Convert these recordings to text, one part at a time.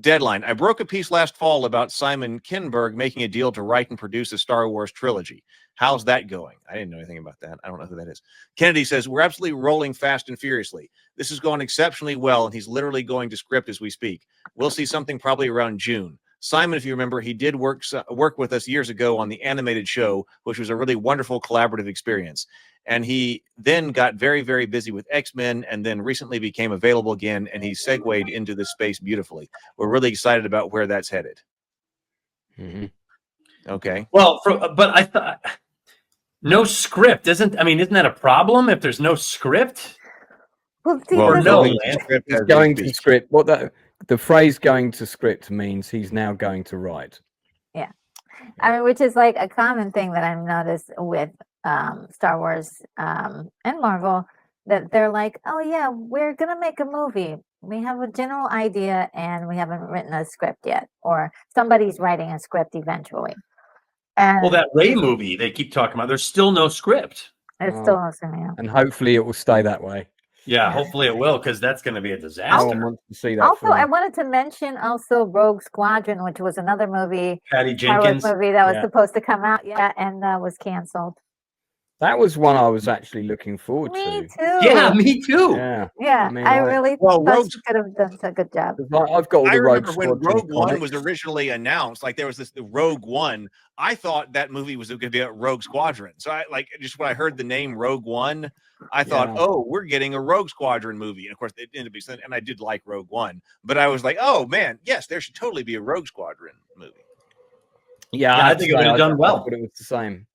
Deadline. I broke a piece last fall about Simon Kinberg making a deal to write and produce a Star Wars trilogy. How's that going? I didn't know anything about that. I don't know who that is. Kennedy says, we're absolutely rolling fast and furiously. This has gone exceptionally well, and he's literally going to script as we speak. We'll see something probably around June. Simon, if you remember, he did work with us years ago on the animated show, which was a really wonderful collaborative experience. And he then got very, very busy with X-Men and then recently became available again, and he segued into this space beautifully. We're really excited about where that's headed. Mm-hmm. Okay. Well, but I thought no script isn't that a problem if there's no script? Well, see, Or no, he's going to script. What the phrase "going to script" means he's now going to write. Yeah, I mean, which is like a common thing that I've noticed with Star Wars and Marvel, that they're like, oh yeah, we're gonna make a movie. We have a general idea and we haven't written a script yet, or somebody's writing a script eventually. And well, that Rey movie they keep talking about, there's still no script. There's still no script. And hopefully it will stay that way. Yeah, hopefully it will, because that's going to be a disaster. No one wants to see that also, film. I wanted to mention also Rogue Squadron, which was another movie, Patty Jenkins movie that was supposed to come out, and was canceled. That was one I was actually looking forward to. Me too. Yeah, me too. Yeah, I really thought she could have done a good job. I've got all the I remember when Squadron Rogue One comics. was originally announced, like there was the Rogue One. I thought that movie was going to be a Rogue Squadron. So I just when I heard the name Rogue One, I thought, oh, we're getting a Rogue Squadron movie. And of course, it ended up being, and I did like Rogue One, but I was like, oh man, yes, there should totally be a Rogue Squadron movie. Yeah, I think it would have done well. But it was the same.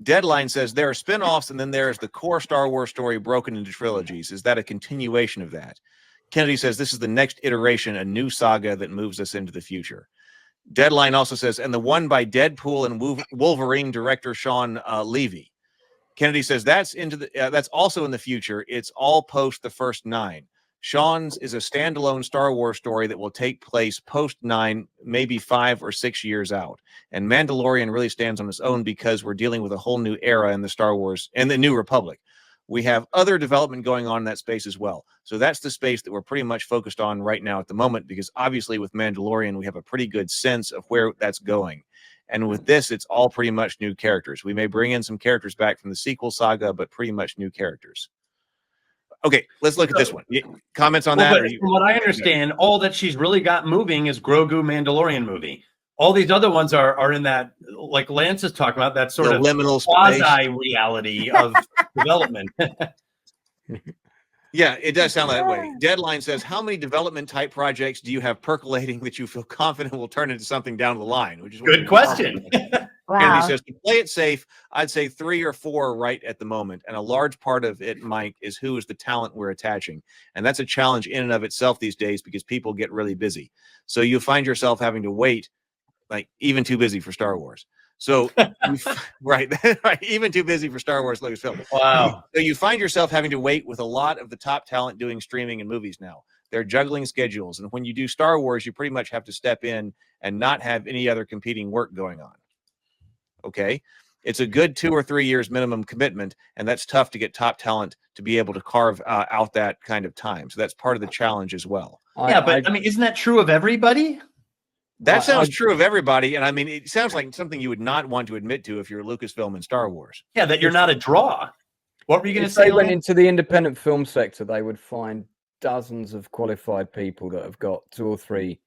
Deadline says there are spin-offs and then there's the core Star Wars story broken into trilogies. Is that a continuation of that? Kennedy says this is the next iteration, a new saga that moves us into the future. Deadline also says, and the one by Deadpool and Wolverine director Sean Levy. Kennedy says that's also in the future. It's all post the first 9. Sean's is a standalone Star Wars story that will take place post 9, maybe 5 or 6 years out. And Mandalorian really stands on its own because we're dealing with a whole new era in the Star Wars and the New Republic. We have other development going on in that space as well. So that's the space that we're pretty much focused on right now at the moment, because obviously with Mandalorian, we have a pretty good sense of where that's going. And with this, it's all pretty much new characters. We may bring in some characters back from the sequel saga, but pretty much new characters. Okay, let's look at this one. Comments on that? From what I understand, all that she's really got moving is Grogu Mandalorian movie. All these other ones are in that, like Lance is talking about, that sort of liminal quasi-reality of development. Yeah, it does sound that way. Deadline says, how many development type projects do you have percolating that you feel confident will turn into something down the line? Which is good question. Kennedy says, to play it safe, I'd say 3 or 4 right at the moment. And a large part of it, Mike, is who is the talent we're attaching. And that's a challenge in and of itself these days because people get really busy. So you find yourself having to wait, like even too busy for Star Wars. So, right, even too busy for Star Wars Lucasfilm. Wow. So you find yourself having to wait with a lot of the top talent doing streaming and movies now. They're juggling schedules. And when you do Star Wars, you pretty much have to step in and not have any other competing work going on. Okay. It's a good 2 or 3 years minimum commitment, and that's tough to get top talent to be able to carve out that kind of time. So that's part of the challenge as well. Yeah, but I mean, isn't that true of everybody? That sounds true of everybody, and I mean, it sounds like something you would not want to admit to if you're Lucasfilm and Star Wars. Yeah, that you're not a draw. What were you going to say? If they went into the independent film sector, they would find dozens of qualified people that have got 2 or 3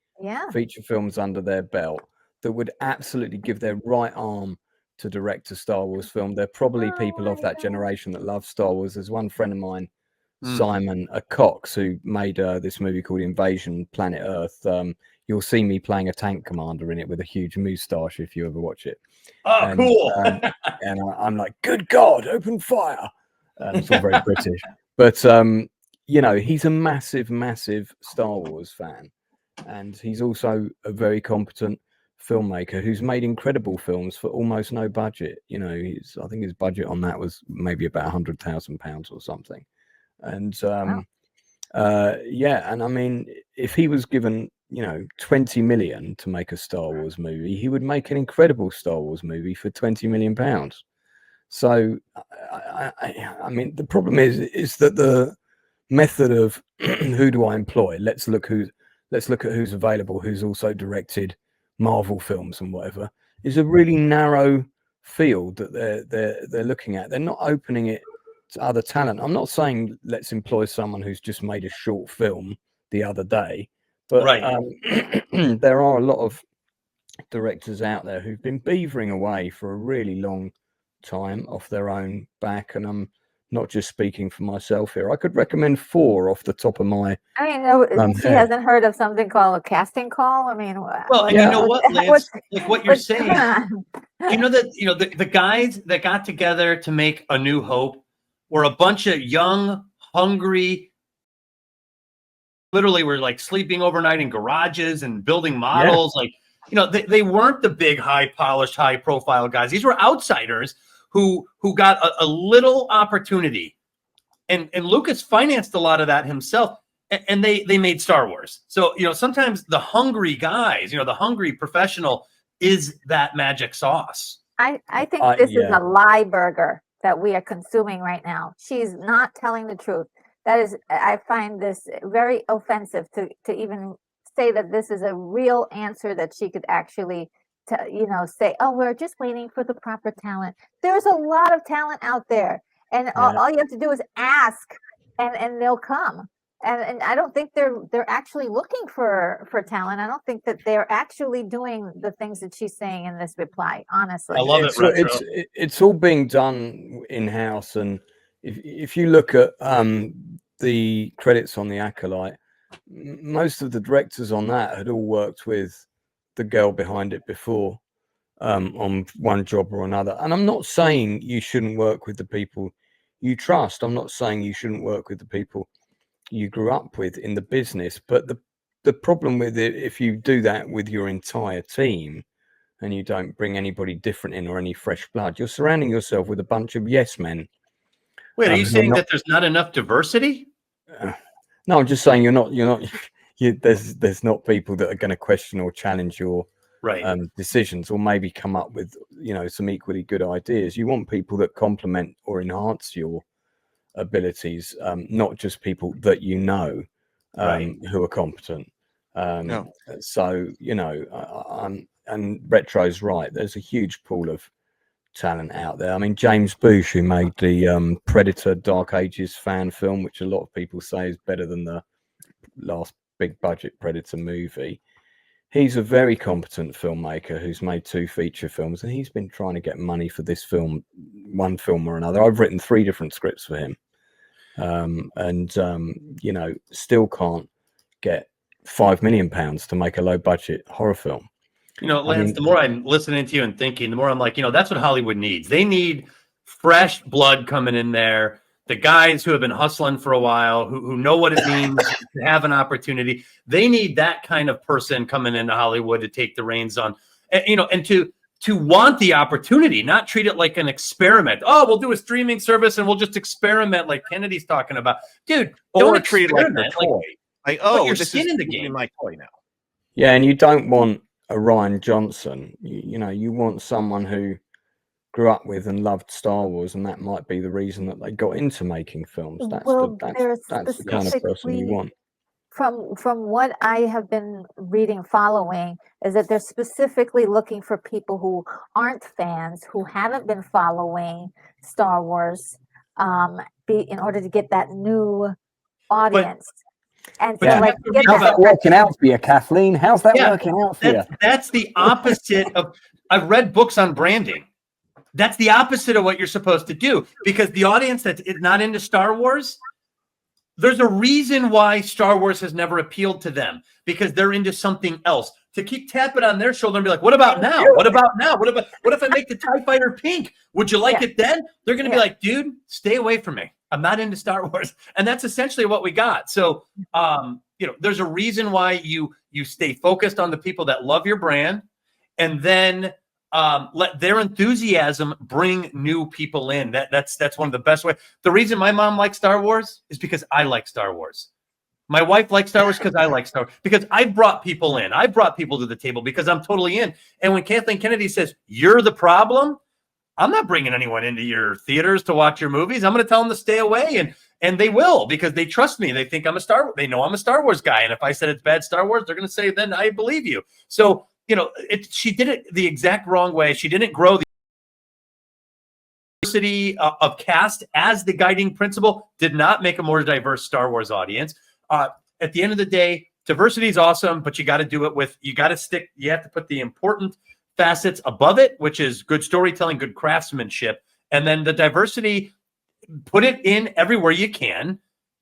feature films under their belt that would absolutely give their right arm to direct a Star Wars film. They're probably people of that generation that love Star Wars. There's one friend of mine, Simon Cox, who made this movie called Invasion Planet Earth. You'll see me playing a tank commander in it with a huge moustache if you ever watch it. Oh, cool. And I'm like, good God, open fire. It's all very British. But, you know, he's a massive, massive Star Wars fan. And he's also a very competent filmmaker who's made incredible films for almost no budget. You know, I think his budget on that was maybe about £100,000 or something. And, and I mean, if he was given, 20 million to make a Star Wars movie, he would make an incredible Star Wars movie for 20 million pounds. So, I mean, the problem is that the method of who do I employ? Let's look who's let's look at who's available, who's also directed Marvel films and whatever, is a really narrow field that they're looking at. They're not opening it to other talent. I'm not saying let's employ someone who's just made a short film the other day, but there are a lot of directors out there who've been beavering away for a really long time off their own back, and I'm not just speaking for myself here. I could recommend 4 off the top of my she hasn't heard of something called a casting call. I mean, well, and you know what, Lance, like what you're saying, you know that the guys that got together to make A New Hope were a bunch of young, hungry, literally were like sleeping overnight in garages and building models. Like, you know, they weren't the big, high polished, high profile guys. These were outsiders who got a little opportunity, and Lucas financed a lot of that himself, and they made Star Wars. So, you know, sometimes the hungry guys, you know, the hungry professional is that magic sauce. I think this is a lie burger that we are consuming right now. She's not telling the truth. That is, I find this very offensive to even say that this is a real answer that she could actually say, oh, we're just waiting for the proper talent. There's a lot of talent out there, and all you have to do is ask, and they'll come. And I don't think they're actually looking for talent. I don't think that they're actually doing the things that she's saying in this reply. Honestly, I love it. It's all being done in house, and if you look at the credits on The Acolyte, most of the directors on that had all worked with the girl behind it before, on one job or another. And I'm not saying you shouldn't work with the people you trust. I'm not saying you shouldn't work with the people you grew up with in the business. But the problem with it, if you do that with your entire team and you don't bring anybody different in or any fresh blood, you're surrounding yourself with a bunch of yes men. Wait, are you saying that there's not enough diversity? No, I'm just saying there's not people that are going to question or challenge your decisions, or maybe come up with, you know, some equally good ideas. You want people that complement or enhance your abilities, not just people that you know who are competent. So, you know, and Retro's right. There's a huge pool of talent out there. I mean, James Boosh, who made the Predator Dark Ages fan film, which a lot of people say is better than the last big budget Predator movie. He's a very competent filmmaker who's made 2 feature films, and he's been trying to get money for this film, one film or another. I've written 3 different scripts for him, you know, still can't get £5 million to make a low budget horror film. You know, Lance, the more I'm listening to you and thinking, the more I'm like, you know, that's what Hollywood needs. They need fresh blood coming in there. The guys who have been hustling for a while, who know what it means to have an opportunity. They need that kind of person coming into Hollywood to take the reins on, you know, and to want the opportunity, not treat it like an experiment. Oh, we'll do a streaming service and we'll just experiment like Kennedy's talking about. Dude, don't treat it like a toy. Like, oh, you're skin in the game. My toy now. Yeah, and you don't want a Rian Johnson. You know, you want someone who grew up with and loved Star Wars, and that might be the reason that they got into making films. That's the kind of person you want. From what I have been reading, following, is that they're specifically looking for people who aren't fans, who haven't been following Star Wars, in order to get that new audience. And so, like, how's that working out for you, Kathleen? How's that working out for you? That's the opposite of. I've read books on branding. That's the opposite of what you're supposed to do, because the audience that's not into Star Wars, there's a reason why Star Wars has never appealed to them, because they're into something else. To keep tapping on their shoulder and be like, what about now? What about now? What if I make the TIE Fighter pink? Would you like it then? They're going to be like, dude, stay away from me. I'm not into Star Wars. And that's essentially what we got. So, you know, there's a reason why you stay focused on the people that love your brand, and then let their enthusiasm bring new people in. That's one of the best ways. The reason my mom likes Star Wars is because I like Star Wars. My wife likes Star Wars because I like Star Wars, because I brought people in. I brought people to the table because I'm totally in. And when Kathleen Kennedy says, you're the problem, I'm not bringing anyone into your theaters to watch your movies. I'm going to tell them to stay away. And they will, because they trust me. They think they know I'm a Star Wars guy. And if I said it's bad Star Wars, they're going to say, then I believe you. So, she did it the exact wrong way. She didn't grow the diversity of cast as the guiding principle, did not make a more diverse Star Wars audience. At the end of the day, diversity is awesome, but you got to do it you have to put the important facets above it, which is good storytelling, good craftsmanship. And then the diversity, put it in everywhere you can.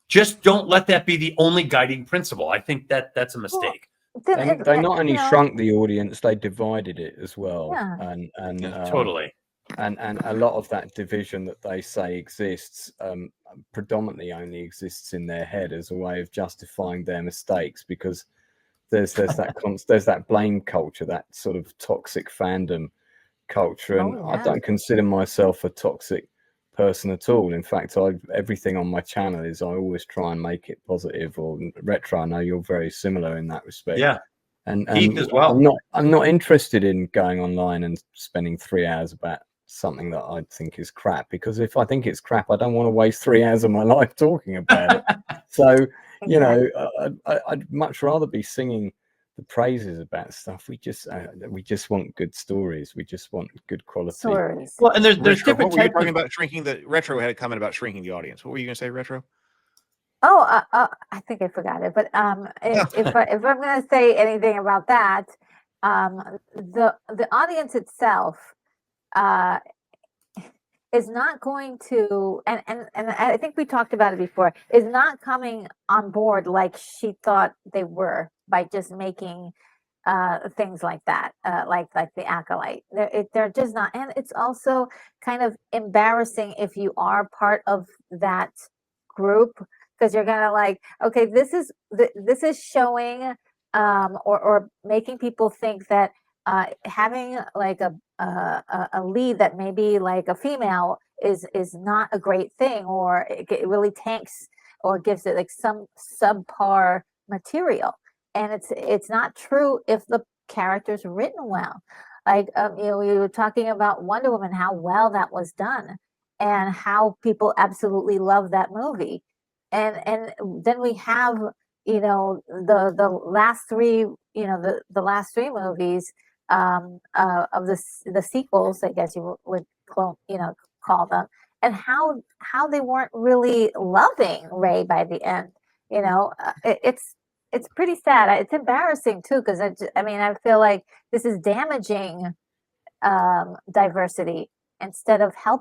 Just don't let that be the only guiding principle. I think that's a mistake. They not only shrunk the audience, they divided it as well. Yeah. And Totally. And a lot of that division that they say exists predominantly only exists in their head as a way of justifying their mistakes, because there's that blame culture, that sort of toxic fandom culture. And I don't consider myself a toxic person at all. In fact, everything on my channel is, I always try and make it positive. Or Retro, I know you're very similar in that respect. Yeah. And Heath as well. I'm not interested in going online and spending 3 hours about something that I think is crap, because if I think it's crap, I don't want to waste 3 hours of my life talking about it. So I'd much rather be singing the praises about stuff. We just want good stories. We just want good quality stories. Well, and there's Retro, different what were you types talking of, about shrinking the Retro had a comment about shrinking the audience. What were you going to say, Retro? Oh, I think I forgot it. But if I'm going to say anything about that, the audience itself is not going to, and I think we talked about it before, is not coming on board like she thought they were by just making things like that, like the Acolyte. They're just not, and it's also kind of embarrassing if you are part of that group, because you're gonna like, okay, this is showing or making people think that having like a lead that maybe like a female is not a great thing, or it really tanks or gives it like some subpar material. And it's not true if the character's written well. Like we were talking about Wonder Woman, how well that was done, and how people absolutely love that movie. And then we have the last three the last three movies of the sequels, I guess you would call them, and how they weren't really loving Rey by the end. It's pretty sad. It's embarrassing too, because I feel like this is damaging diversity instead of helping